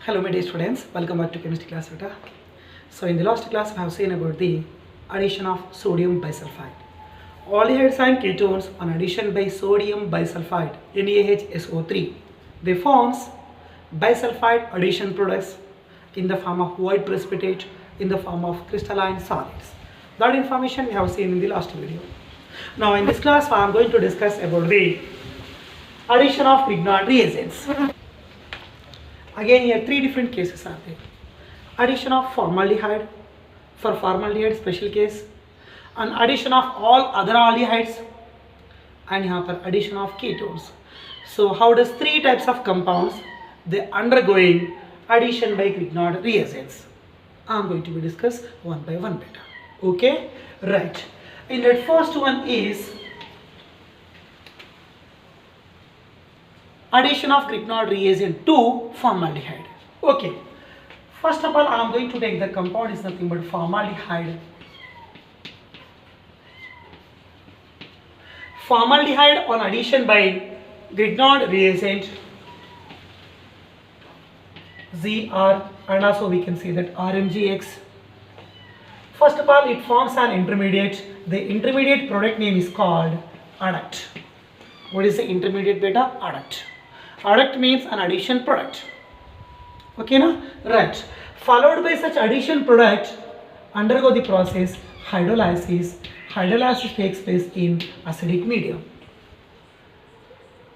Hello my dear students, welcome back to chemistry class beta. So in the last class we have seen about the addition of sodium bisulfite. Aldehydes and ketones on addition by sodium bisulfite NaHSO3 they forms bisulfite addition products in the form of white precipitate in the form of crystalline solids. That information we have seen in the last video. Now in this class I am going to discuss about the addition of Grignard reagents. Again here three different cases are there. Addition of formaldehyde, for formaldehyde special case, and addition of all other aldehydes, and here for addition of ketones. So how does three types of compounds they undergoing addition by Grignard reagents? I am going to be discuss one by one beta. Okay, right. In that first one is addition of Grignard reagent to formaldehyde. Okay, first of all I am going to take the compound is nothing but formaldehyde. Formaldehyde on addition by Grignard reagent Zr, and also we can say that RMGX. First of all it forms an intermediate. The intermediate product name is called adduct. What is the intermediate beta? Adduct. Adduct means an addition product. Okay na? Right. Followed by such addition product undergo the process hydrolysis. Hydrolysis takes place in acidic medium.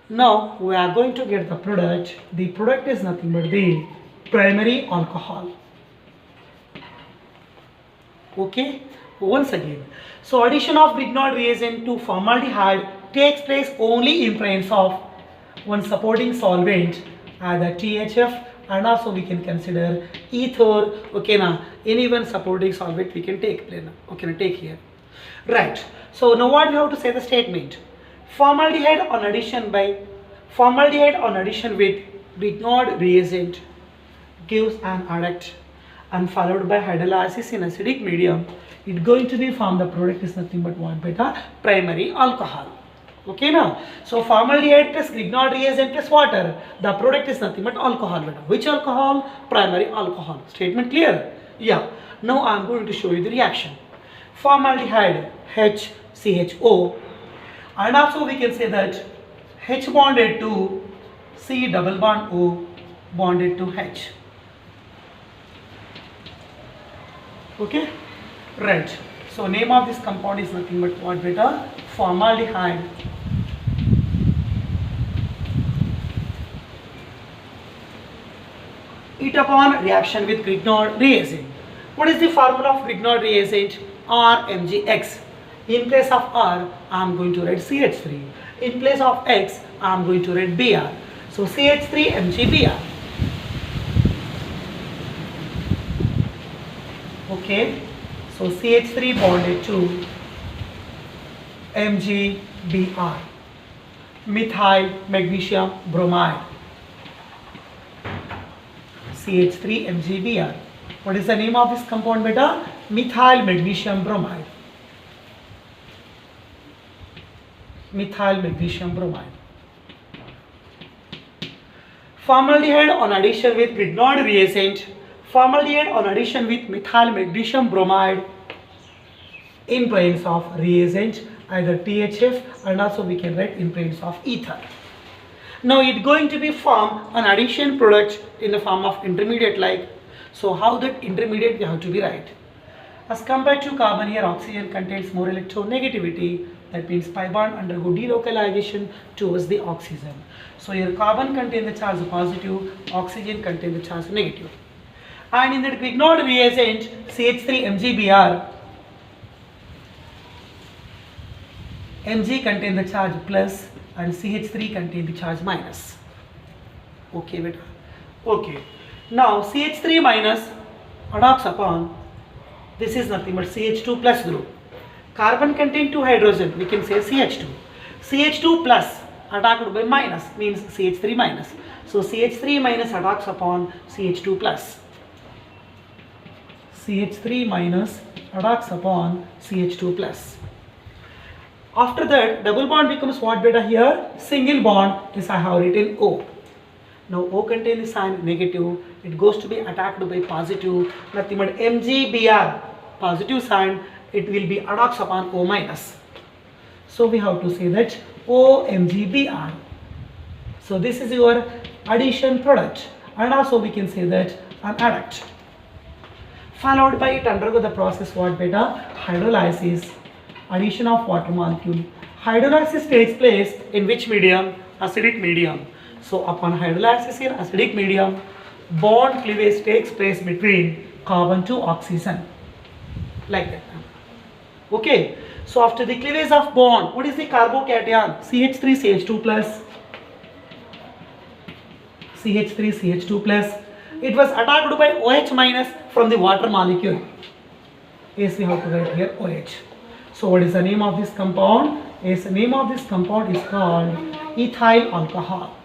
Now we are going to get the product. The product is nothing but the primary alcohol. Okay. Once again. So addition of Grignard reagent to formaldehyde takes place only in presence of one supporting solvent, either THF, and also we can consider ether. Okay na, any one supporting solvent we can take. Okay na, take here. Right. So now what we have to say the statement? Formaldehyde on addition with Grignard reagent gives an adduct, and followed by hydrolysis in acidic medium, it going to be form the product is nothing but one beta primary alcohol. Okay now, so formaldehyde plus Grignard reagent plus water, the product is nothing but alcohol beta. Which alcohol? Primary alcohol. Statement clear? Yeah. Now I am going to show you the reaction. Formaldehyde HCHO, and also we can say that H bonded to C double bond O bonded to H. Okay, right. So name of this compound is nothing but what beta? Formaldehyde. It upon reaction with Grignard reagent. What is the formula of Grignard reagent? RMGX. In place of R, I am going to write CH3. In place of X, I am going to write Br. So CH3 MgBr. Okay. So CH3 bonded to MgBr. Methyl magnesium bromide. CH3 MgBr. What is the name of this compound beta? Methyl magnesium bromide. Methyl magnesium bromide. Formaldehyde on addition with Grignard reagent. Formaldehyde on addition with methyl magnesium bromide in presence of reagent, either THF, and also we can write in presence of ether. Now it going to be form an addition product in the form of intermediate like. So how that intermediate we have to be write? As compared to carbon, here oxygen contains more electronegativity. That means pi bond undergo delocalization towards the oxygen. So here carbon contain the charge positive, oxygen contain the charge negative. And in that Grignard reagent CH3 MgBr, Mg contain the charge plus and CH3 contain the charge minus. Okay beta. Okay. Now CH3 minus adducts upon, this is nothing but CH2 plus group. Carbon contain 2 hydrogen, we can say CH2. CH2 plus attacked by minus means CH3 minus. So CH3 minus attacks upon CH2 plus. CH3 minus attacks upon CH2 plus. After that double bond becomes what beta here? Single bond is I have written O. Now O contain the sign negative, it goes to be attacked by positive, nothing but MgBr, positive sign, it will be adducts upon O minus. So we have to say that OMgBr. So this is your addition product, and also we can say that an adduct. Followed by it undergo the process what beta? Hydrolysis, addition of water molecule. Hydrolysis takes place in which medium? Acidic medium. So upon hydrolysis in acidic medium, bond cleavage takes place between carbon to oxygen, like that. Okay, so after the cleavage of bond, what is the carbocation? CH3CH2 plus, CH3CH2 plus. It was attacked by OH minus from the water molecule. Yes, we have to write here OH. So what is the name of this compound? Yes, the name of this compound is called ethyl alcohol.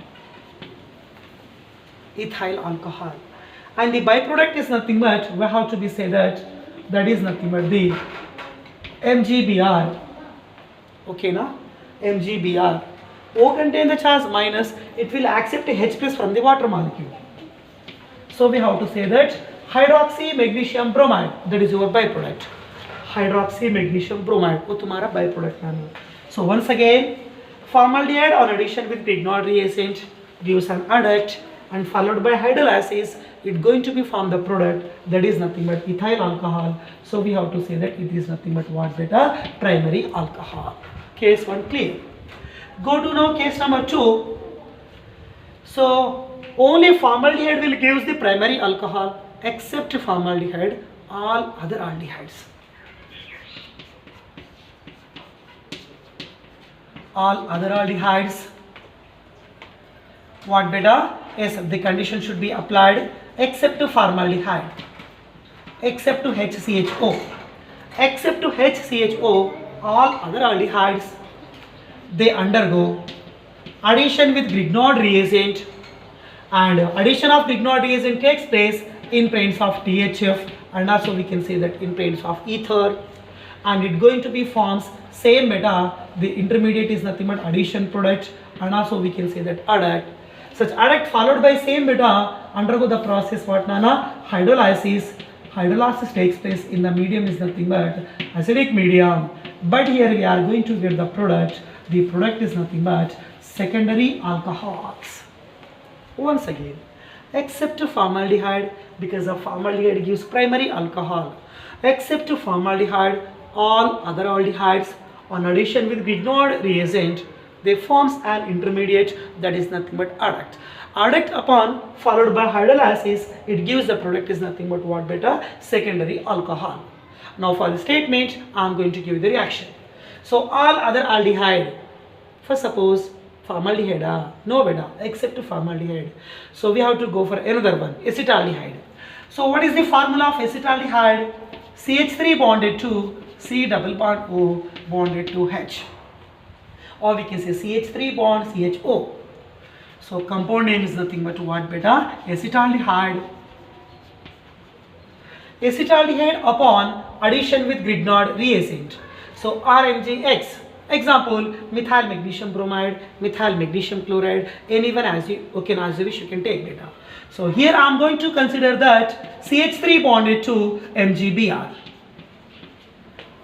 Ethyl alcohol. And the byproduct is nothing but, we have to be say that is nothing but the MgBr. Okay, na? MgBr. O contain the charge minus, it will accept a H plus from the water molecule. So we have to say that hydroxy magnesium bromide, that is your byproduct. Hydroxy magnesium bromide, वो तुम्हारा byproduct नाम है. So once again, formaldehyde on addition with Grignard reagent gives an adduct, and followed by hydrolysis, it's going to be form the product that is nothing but ethyl alcohol. So we have to say that it is nothing but what beta? Primary alcohol. Case 1 clear. Go to now case number 2. So only formaldehyde will give the primary alcohol, except formaldehyde, all other aldehydes. All other aldehydes, what beta? Yes, the condition should be applied except to formaldehyde, except to HCHO. Except to HCHO, all other aldehydes, they undergo addition with Grignard reagent, and addition of Grignard reagent takes place in presence of THF, and also we can say that in presence of ether, and it going to be forms same beta. The intermediate is nothing but addition product, and also we can say that adduct. Such adduct followed by same beta undergo the process what nana? Hydrolysis. Hydrolysis takes place in the medium is nothing but acidic medium, but here we are going to get the product. The product is nothing but secondary alcohols. Once again, except formaldehyde, because of formaldehyde gives primary alcohol. Except formaldehyde, all other aldehydes on addition with Grignard reagent, they forms an intermediate that is nothing but adduct. Adduct upon followed by hydrolysis, it gives the product is nothing but what beta? Secondary alcohol. Now for the statement, I am going to give you the reaction. So all other aldehyde, for suppose formaldehyde, no beta, except formaldehyde. So we have to go for another one, acetaldehyde. So what is the formula of acetaldehyde? CH3 bonded to C double bond O bonded to H, or we can say CH3 bond CHO. So compound name is nothing but what beta? Acetaldehyde. Acetaldehyde upon addition with Grignard reagent. So RMgX. Example, methyl magnesium bromide, methyl magnesium chloride, anyone as you wish, you can take beta. So here I am going to consider that CH3 bonded to MgBr.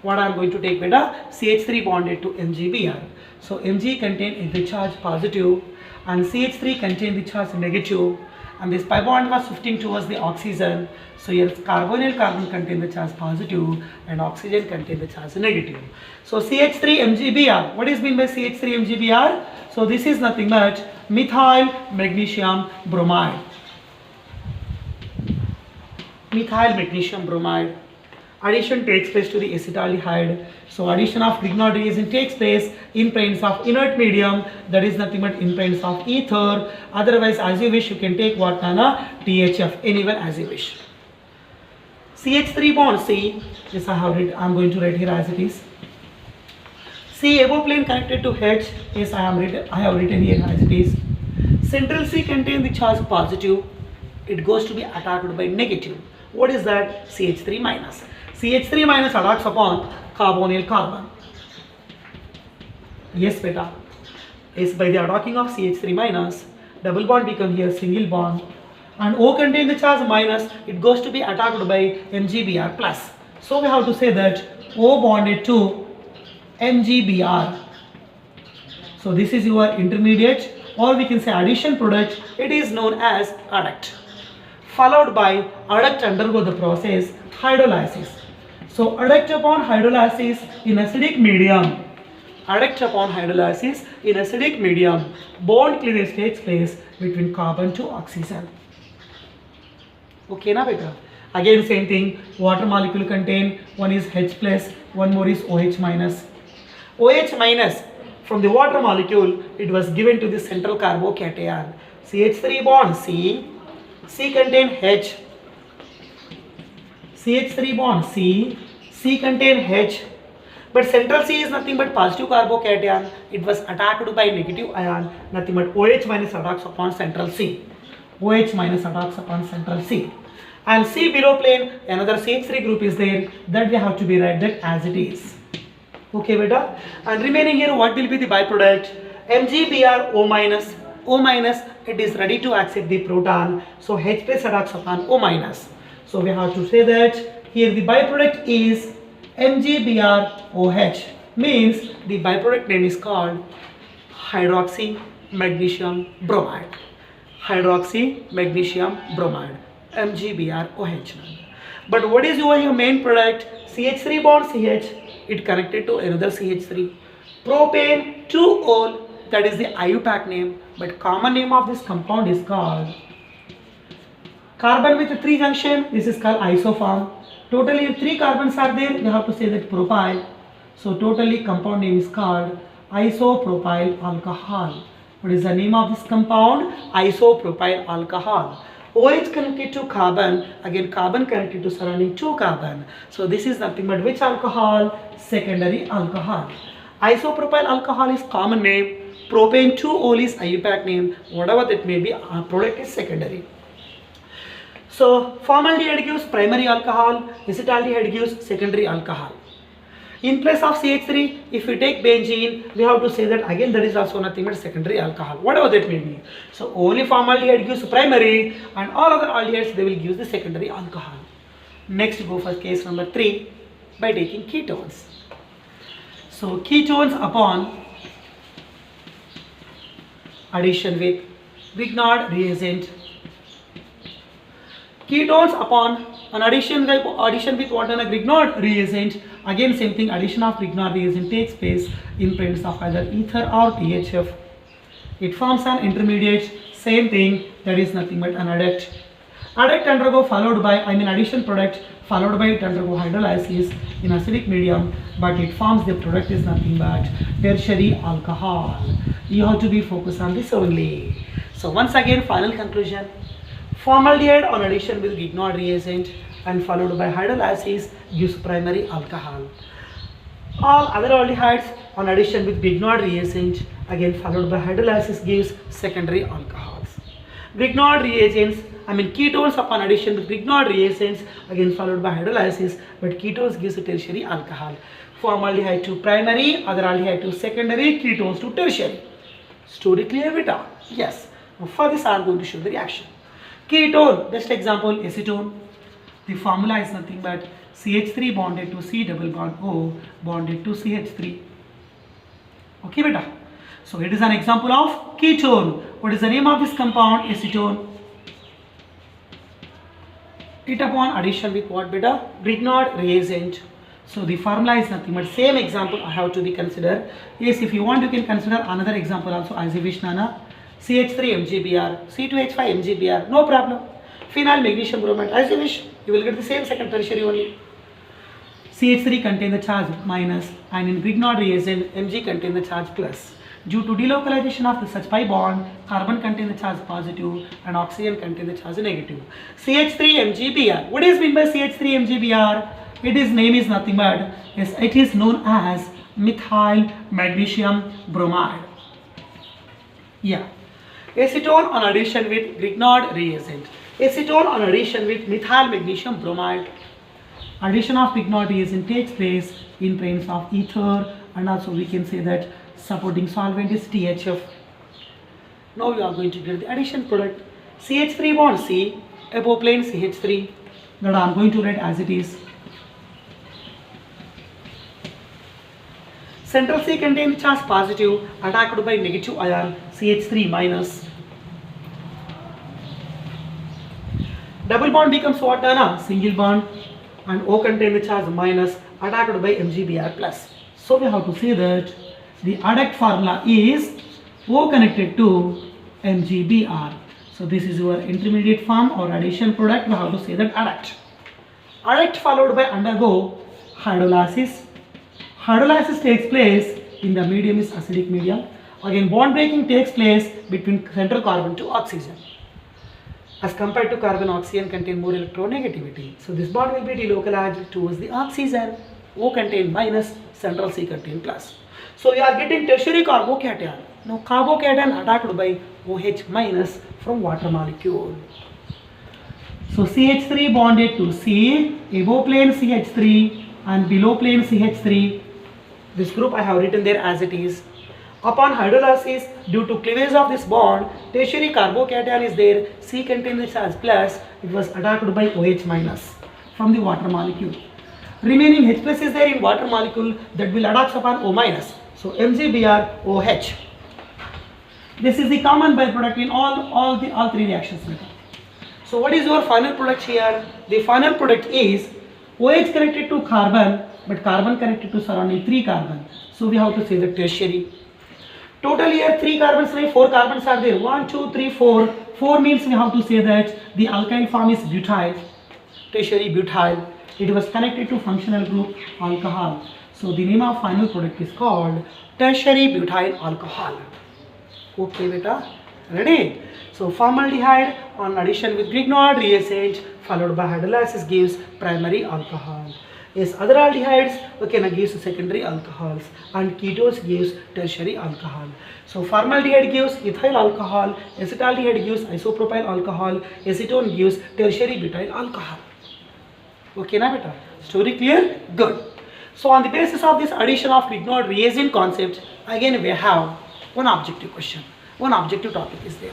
What I am going to take beta? CH3 bonded to MgBr. So Mg contain the charge positive and CH3 contain the charge negative, and this pi bond was shifting towards the oxygen. So here carbonyl carbon contain the charge positive and oxygen contain the charge negative. So CH3 MgBr, what is mean by CH3 MgBr? So this is nothing but methyl magnesium bromide. Methyl magnesium bromide. Addition takes place to the acetaldehyde. So addition of Grignard reagent takes place in presence of inert medium, that is nothing but in presence of ether. Otherwise, as you wish, you can take what nana? THF, anyone as you wish. CH3 bond C, yes, I am going to write here as it is. C above plane connected to H, yes, I have written here as it is. Central C contain the charge positive, it goes to be attacked by negative. What is that? CH3 minus. CH3 minus attacks upon carbonyl carbon. Yes beta. Yes, by the attacking of CH3 minus, double bond become here single bond, and O contain the charge minus, it goes to be attacked by MgBr plus. So we have to say that O bonded to MgBr. So this is your intermediate, or we can say addition product. It is known as adduct. Followed by adduct undergo the process hydrolysis. So adduct upon hydrolysis in acidic medium. Adduct upon hydrolysis in acidic medium, bond cleavage takes place between carbon to oxygen. Okay na beta? Again same thing, water molecule contain, one is H plus, one more is OH minus. OH minus from the water molecule, it was given to the central carbocation. CH3 bond C, C contain H, CH3 bond C contain H. But central C is nothing but positive carbocation. It was attacked by negative ion, nothing but OH minus attacks upon central C. OH minus attacks upon central C. And C below plane, another CH3 group is there, that we have to be write that as it is. Okay beta. And remaining here, what will be the byproduct? MgBr O minus. O minus, it is ready to accept the proton. So H plus attacks upon O minus. So we have to say that here the byproduct is MgBrOH, means the byproduct name is called hydroxy magnesium bromide. Hydroxy magnesium bromide, MgBrOH. But what is your main product? CH3 bond CH, it connected to another CH3. Propane 2-ol, that is the IUPAC name, but common name of this compound is called carbon with 3 junction. This is called isoform. Totally 3 carbons are there, we have to say that propyl. So totally compound name is called isopropyl alcohol. What is the name of this compound? Isopropyl alcohol. OH connected to carbon, again carbon connected to surrounding 2 carbon. So this is nothing but which alcohol? Secondary alcohol. Isopropyl alcohol is common name, propane 2-ol is IUPAC name, whatever that may be, our product is secondary. So formaldehyde gives primary alcohol, acetaldehyde gives secondary alcohol. In place of CH3, if we take benzene, we have to say that again that is also nothing but secondary alcohol, whatever that may be. So only formaldehyde gives primary, and all other aldehydes they will give the secondary alcohol. Next go for case number 3 by taking ketones. So ketones upon addition with Grignard reagent. Ketones upon an addition with what and a Grignard reagent. Again same thing, addition of Grignard reagent takes place in presence of either ether or THF. It forms an intermediate, same thing, that is nothing but an adduct. Adduct undergo followed by, addition product followed by it undergo hydrolysis in acidic medium, but it forms the product is nothing but tertiary alcohol. You have to be focused on this only. So once again, final conclusion. Formaldehyde on addition with Grignard reagent and followed by hydrolysis gives primary alcohol. All other aldehydes on addition with Grignard reagent again followed by hydrolysis gives secondary alcohols. Grignard reagents, ketones upon addition with Grignard reagents again followed by hydrolysis, but ketones gives a tertiary alcohol. Formaldehyde to primary, other aldehyde to secondary, ketones to tertiary. Story clear beta? Yes. Now for this I am going to show the reaction. Ketone, best example acetone. The formula is nothing but CH3 bonded to C double bond O bonded to CH3. Okay beta. So it is an example of ketone. What is the name of this compound? Acetone. It upon addition with what beta? Grignard reagent. So the formula is nothing but same example I have to be considered. Yes, if you want you can consider another example also as you wish, Nana. CH3 MgBr, C2H5 MgBr, no problem. Phenyl magnesium bromide, as you wish, you will get the same second tertiary only. CH3 contain the charge minus, and in Grignard reagent, Mg contain the charge plus. Due to delocalization of the such pi bond, carbon contain the charge positive and oxygen contain the charge negative. CH3 MgBr, what is meant by CH3 MgBr? Its name is nothing but, yes, it is known as methyl magnesium bromide. Yeah. Acetone on addition with Grignard reagent. Acetone on addition with methyl magnesium bromide. Addition of Grignard reagent takes place in presence of ether, and also we can say that supporting solvent is THF. Now you are going to get the addition product. CH3 bond C, above plane CH3, that I am going to write as it is. Central C contains charge positive, attacked by negative ion CH3 minus. Double bond becomes what, Nana? Single bond, and O contains the charge minus, attacked by MgBr plus. So we have to say that the adduct formula is O connected to MgBr. So this is your intermediate form or addition product. We have to say that adduct. Adduct followed by undergo hydrolysis. Hydrolysis takes place in the medium is acidic medium. Again, bond breaking takes place between central carbon to oxygen. As compared to carbon, oxygen contain more electronegativity. So this bond will be delocalized towards the oxygen. O contain minus, central C contain plus. So you are getting tertiary carbocation. Now carbocation attacked by OH minus from water molecule. So CH3 bonded to C, above plane CH3 and below plane CH3. This group I have written there as it is. Upon hydrolysis, due to cleavage of this bond, tertiary carbocation is there. C contains the charge plus. It was attacked by OH minus from the water molecule. Remaining H plus is there in water molecule that will attack upon O minus. So MgBr OH. This is the common byproduct in all three reactions. So what is your final product here? The final product is OH connected to carbon, but carbon connected to surrounding 3 carbon. So we have to say the tertiary. Total here 3 carbons, 4 carbons are there. 1, 2, 3, 4. 4 means we have to say that the alkyl form is butyl, tertiary butyl. It was connected to functional group alcohol. So the name of final product is called tertiary butyl alcohol. Okay, beta. Ready? So formaldehyde on addition with Grignard reagent followed by hydrolysis gives primary alcohol. Yes, other aldehydes gives secondary alcohols, and ketones gives tertiary alcohol. So formaldehyde gives ethyl alcohol, acetaldehyde gives isopropyl alcohol, acetone gives tertiary butyl alcohol. Okay, na beta? Story clear? Good. So on the basis of this addition of Grignard reagent concept, again we have one objective question, one objective topic is there.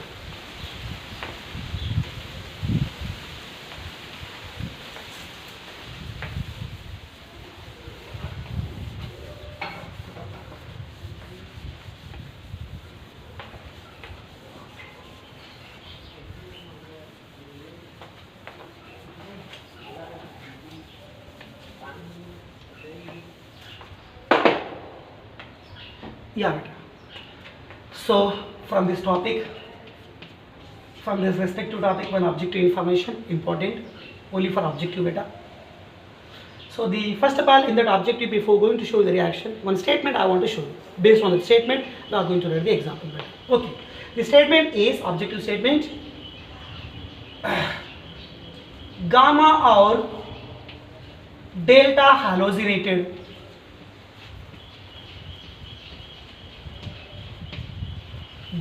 Yeah, beta. So from this topic, from this respective topic, one objective information important only for objective beta. So the first of all in that objective, before going to show the reaction, one statement I want to show you. Based on the statement, we are going to write the example beta. Okay, the statement is objective statement. Gamma और delta halogenated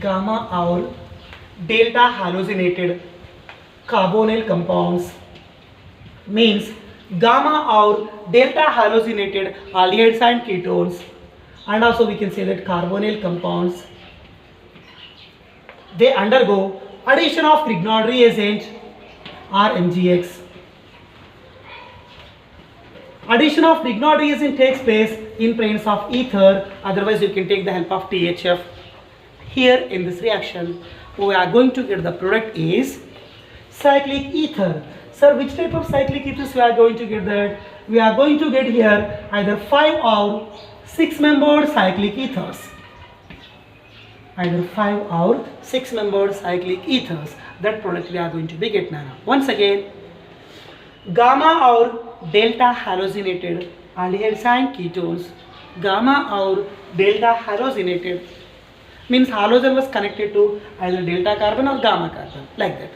gamma और delta halogenated carbonyl compounds means gamma और delta halogenated aldehydes and ketones, and also we can say that carbonyl compounds, they undergo addition of Grignard reagent or MgX. Addition of Grignard reagent takes place in presence of ether, otherwise you can take the help of THF. Here in this reaction, we are going to get the product is cyclic ether. Sir, which type of cyclic ethers we are going to get that? We are going to get here either 5 or 6 membered cyclic ethers. Either 5 or 6 membered cyclic ethers. That product we are going to be get now. Once again, gamma or delta halogenated aldehydes and ketones. Gamma or delta halogenated means halogen was connected to either delta carbon or gamma carbon, like that.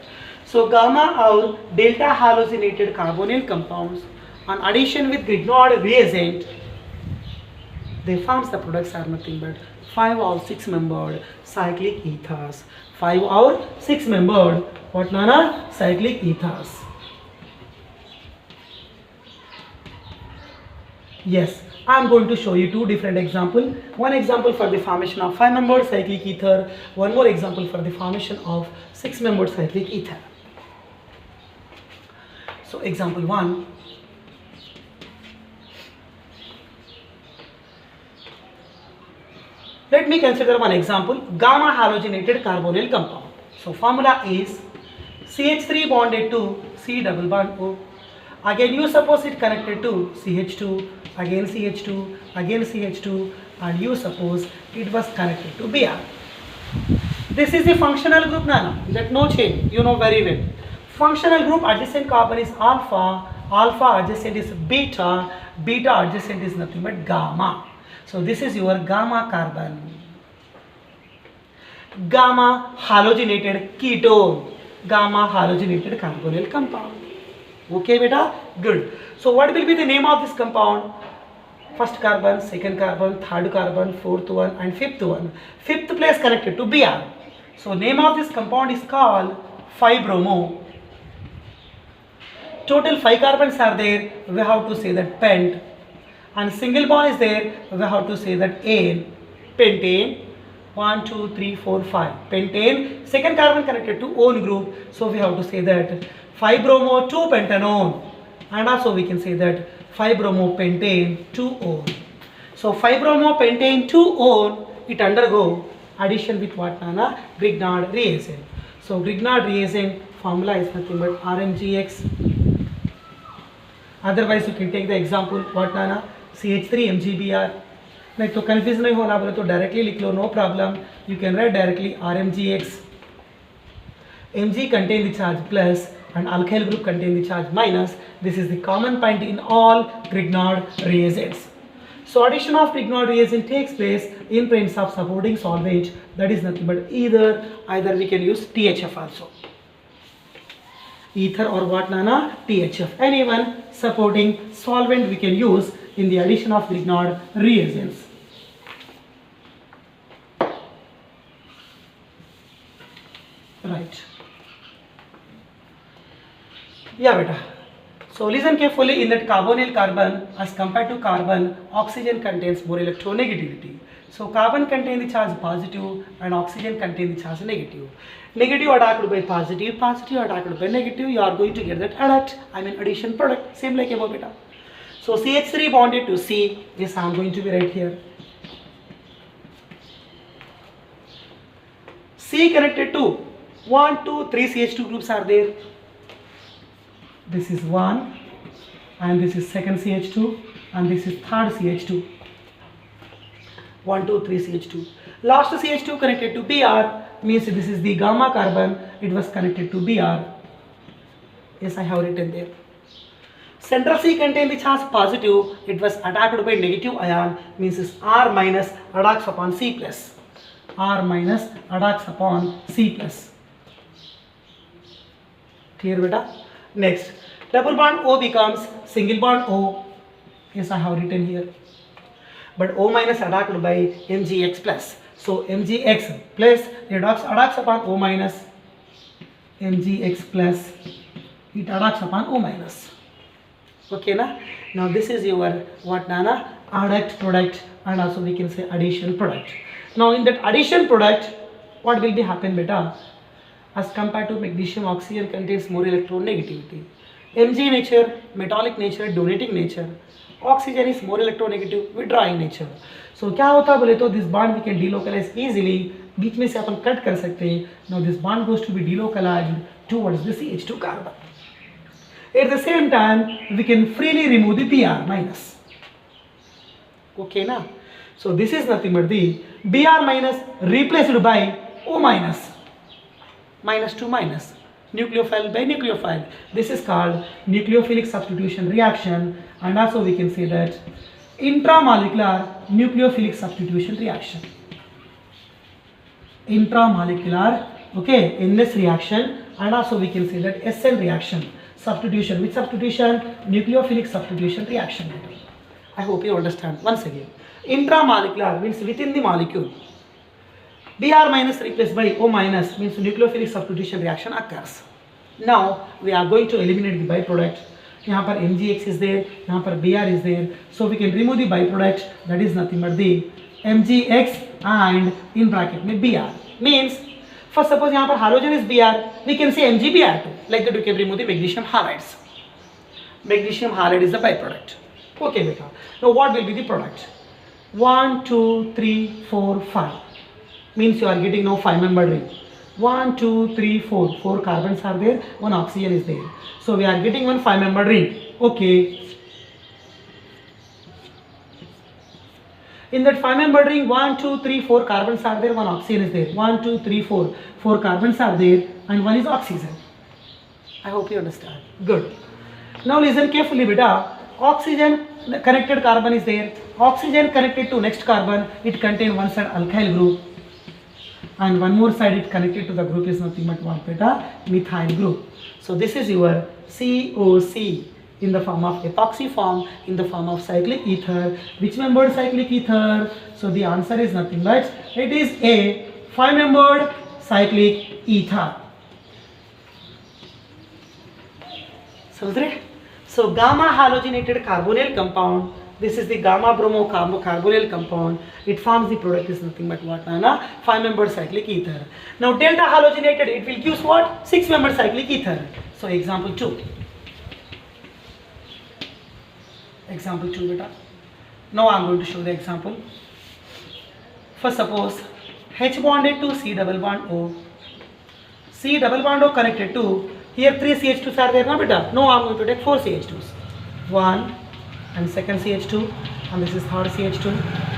So gamma or delta halogenated carbonyl compounds on addition with Grignard reagent, they forms the products are nothing but 5 or 6 membered cyclic ethers. 5 or 6 membered what Nana? Cyclic ethers. Yes, I am going to show you two different examples. One example for the formation of 5-membered cyclic ether. One more example for the formation of 6-membered cyclic ether. So example 1. Let me consider one example, gamma halogenated carbonyl compound. So formula is CH3 bonded to C double bond O. Again you suppose it connected to CH2, again CH2, again CH2, and you suppose it was connected to Br. This is the functional group, Nana. That no change, you know very well. Functional group adjacent carbon is alpha, alpha adjacent is beta, beta adjacent is nothing but gamma. So this is your gamma carbon. Gamma halogenated ketone, gamma halogenated carbonyl compound. Okay beta, good. So what will be the name of this compound? First carbon, second carbon, third carbon, fourth one and fifth one. Fifth place connected to Br. So name of this compound is called 5-bromo. Total 5 carbons are there, we have to say that pent. And single bond is there, we have to say that ane, pentane. 1, 2, 3, 4, 5. Pentane, second carbon connected to one group, so we have to say that 5-bromo 2-pentanone. And also we can say that 5-bromo pentane 2-one. So 5-bromo pentane 2-one, it undergo addition with what, Nana? Grignard reagent. So Grignard reagent formula is nothing but RMGX. Otherwise you can take the example what, Nana? CH3 MgBr. नहीं तो confuse नहीं होना बोले तो directly लिख लो, no problem. You can write directly RMgX. Mg contain the charge plus and alkyl group contain the charge minus. This is the common point in all Grignard reagents. So addition of Grignard reagent takes place in presence of supporting solvent, that is nothing but either we can use THF also. Ether or what, Nana? THF. Anyone supporting solvent we can use in the addition of Grignard reagents. Right. Yeah, beta. So listen carefully. In that carbonyl carbon, as compared to carbon, oxygen contains more electronegativity. So carbon contains the charge positive and oxygen contains the charge negative. Negative attacked by positive, positive attacked by negative. You are going to get that adduct, I mean addition product. Same like above, beta. So CH3 bonded to C. Yes, I am going to be right here. C connected to 1, 2, 3 CH2 groups are there. This is 1 and this is second CH2 and this is third CH2. 1, 2, 3 CH2. Last CH2 connected to Br means this is the gamma carbon. It was connected to Br. Yes, I have written there. Central C contains the charge positive. It was attacked by negative ion means is R minus attacks upon C plus. R minus attacks upon C plus. Clear beta? Next, double bond O becomes single bond O. Yes, I have written here. But O minus attacked by MgX plus. So MgX plus attacks upon O minus. MgX plus it attacks upon O minus. Okay, na? Now this is your what, Nana? Adduct product and also we can say addition product. Now in that addition product, what will be happen, beta? As compared to magnesium, oxygen contains more electronegativity. Mg nature, metallic nature, donating nature. Oxygen is more electronegative, withdrawing nature. So क्या होता है बोले तो this bond we can delocalize easily. बीच में से अपन cut कर सकते हैं. Now this bond goes to be delocalized towards the CH2 carbon. At the same time, we can freely remove the Br minus. Okay, na? So this is nothing but the Br minus replaced by O minus. Minus to minus. Nucleophile by nucleophile. This is called nucleophilic substitution reaction, and also we can say that intramolecular nucleophilic substitution reaction. Intramolecular, okay, in this reaction, and also we can say that SN reaction. Substitution. Which substitution? Nucleophilic substitution reaction. I hope you understand. Once again, intramolecular means within the molecule. Br minus replaced by O minus means nucleophilic substitution reaction occurs. Now we are going to eliminate the byproduct. यहाँ पर MgX is there, यहाँ पर Br is there. So we can remove the byproduct, that is nothing but the MgX and in bracket में Br. Means first suppose यहाँ पर halogen is Br, we can say MgBr2. Like that we can remove the magnesium halides. Magnesium halide is the byproduct. Okay beta. Now what will be the product? 1, 2, 3, 4, 5. Means you are getting now 5-member ring. 1, 2, 3, 4. 4 carbons are there, 1 oxygen is there. So we are getting one 5-member ring. Okay. In that 5-member ring, 1, 2, 3, 4 carbons are there, 1 oxygen is there. 1, 2, 3, 4. 4 carbons are there and 1 is oxygen. I hope you understand. Good. Now listen carefully beta. Oxygen connected carbon is there. Oxygen connected to next carbon. It contains one side alkyl group. And one more side it connected to the group is nothing but what beta? Methyl group. So this is your COC in the form of epoxy form, in the form of cyclic ether. Which membered cyclic ether? So the answer is nothing but it is a 5-membered cyclic ether. So gamma halogenated carbonyl compound. This is the gamma bromo carbonyl compound. It forms the product is nothing but what? 5-membered cyclic ether. Now delta halogenated, it will give what? 6-membered cyclic ether. So example 2. Example 2 beta. Now I am going to show the example. First suppose H bonded to C double bond O. C double bond O connected to, here 3 CH2s are there na beta. Now I am going to take 4 CH2s. 1 and second CH2 and this is third CH2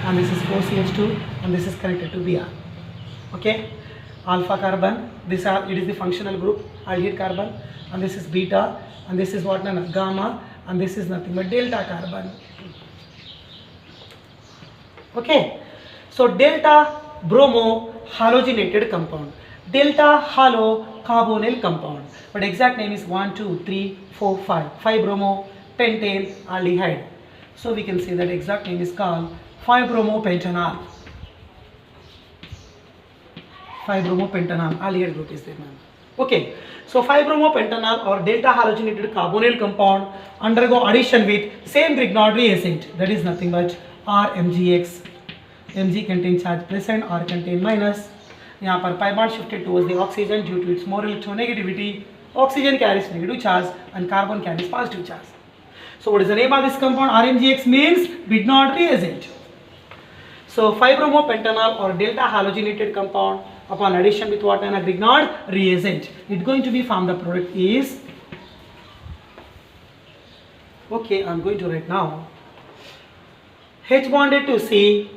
and this is 4 CH2 and this is connected to Br. Okay. Alpha carbon, this are, it is the functional group, aldehyde carbon, and this is beta and this is what? Gamma, and this is nothing but delta carbon. Okay. So delta bromo halogenated compound, delta halo carbonyl compound, but exact name is 1, 2, 3, 4, 5. 5 bromo pentane aldehyde. So we can say that exact name is called 5-bromopentanol. 5-bromopentanol aldehyde group is there, man. Okay. So 5-bromopentanol or delta halogenated carbonyl compound undergo addition with same Grignard reagent, that is nothing but RMgX. Mg contains charge plus and R contain minus. यहाँ पर pi bond shifted towards the oxygen due to its more electronegativity. Oxygen carries negative charge and carbon carries positive charge. So what is the name of this compound? RMgX means Grignard reagent. So 5-bromopentanol or delta halogenated compound upon addition with what? A Grignard reagent, it's going to be formed. The product is, okay, I'm going to write now. H bonded to C.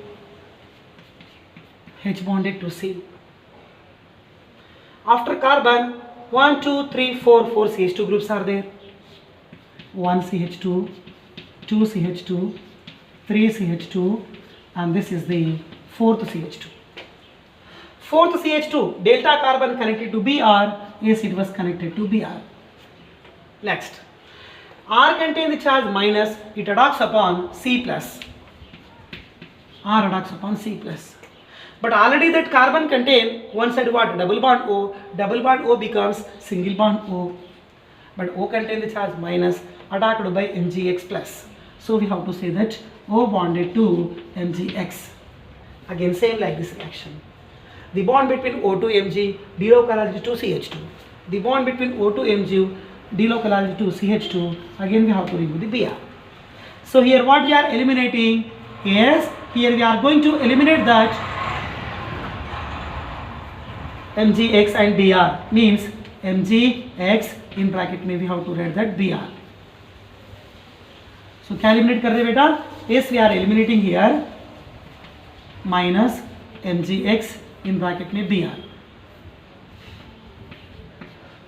H bonded to C. After carbon, 1, 2, 3, 4, 4 CH2 groups are there. 1 CH2, 2 CH2, 3 CH2, and this is the 4th CH2. 4th CH2, delta carbon connected to Br, yes, it was connected to Br. Next, R contains the charge minus, it attacks upon C plus. R attacks upon C plus. But already that carbon contain one side what? Double bond O becomes single bond O. But O contains the charge minus attacked by Mgx plus. So we have to say that O bonded to Mgx. Again same like this reaction. The bond between O to Mg delocalized to CH2. The bond between O to Mg delocalized to CH2. Again we have to remove the Br. So here what we are eliminating? Yes, here we are going to eliminate that Mgx and Br, means Mgx in bracket में we have to write that Br. So क्या eliminate कर रहे बेटा? Yes, we are eliminating here minus Mgx in bracket में Br.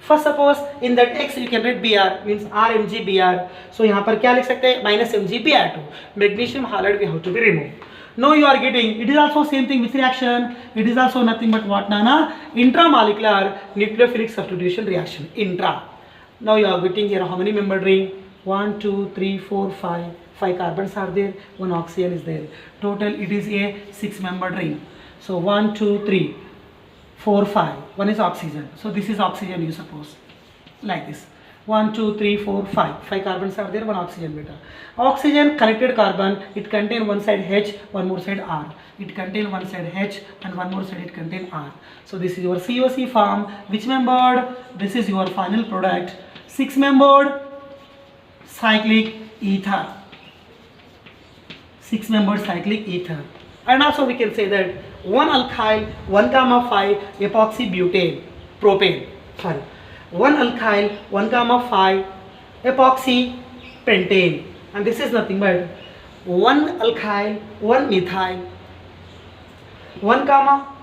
First suppose in that X you can write Br, means RMgBr. So यहाँ पर क्या लिख सकते हैं? Minus MgBr2. Magnesium halide we have to be removed. Now you are getting, it is also same thing with reaction. It is also nothing but what, Nana? Intramolecular nucleophilic substitution reaction. Intra. Now you are getting here how many membered ring? 1, 2, 3, 4, 5. 5 carbons are there. 1 oxygen is there. Total it is a 6-membered ring. So 1, 2, 3, 4, 5. 1 is oxygen. So this is oxygen you suppose. Like this. 1 2 3 4 5 5 carbons are there, one oxygen beta. Oxygen connected carbon, it contain one side H, one more side R. It contain one side H and one more side it contain R. So this is your COC form. Which membered? This is your final product, 6 membered cyclic ether. 6 membered cyclic ether. And also we can say that 1 alkyl 1 gamma 5 epoxy butane propane, sorry, 1 alkyl 1 gamma 5 epoxy pentane, and this is nothing but 1 alkyl 1 methyl 1 gamma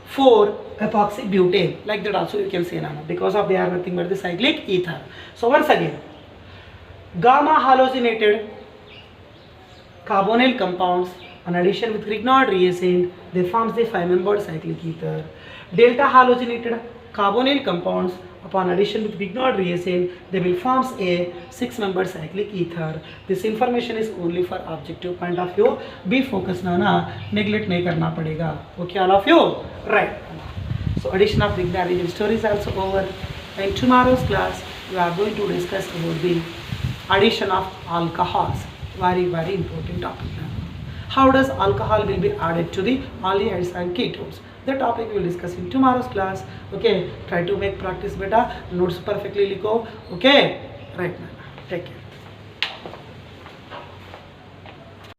4 epoxy butane, like that also you can say now, because of they are nothing but the cyclic ether. So once again, gamma halogenated carbonyl compounds on addition with Grignard reagent, they forms the 5-membered cyclic ether. Delta halogenated carbonyl compounds upon addition with Grignard reagent, they will forms a 6-membered cyclic ether. This information is only for objective point of view. Be focused ना, neglect नहीं करना पड़ेगा. Okay, all of you, right? So addition of Grignard reagent story is also over. In tomorrow's class, we are going to discuss about the addition of alcohols. Very important topic. How does alcohol will be added to the aldehydes and ketones? The topic we will discuss in tomorrow's class. Okay, try to make practice beta, notes perfectly likho. Okay, right now, take care.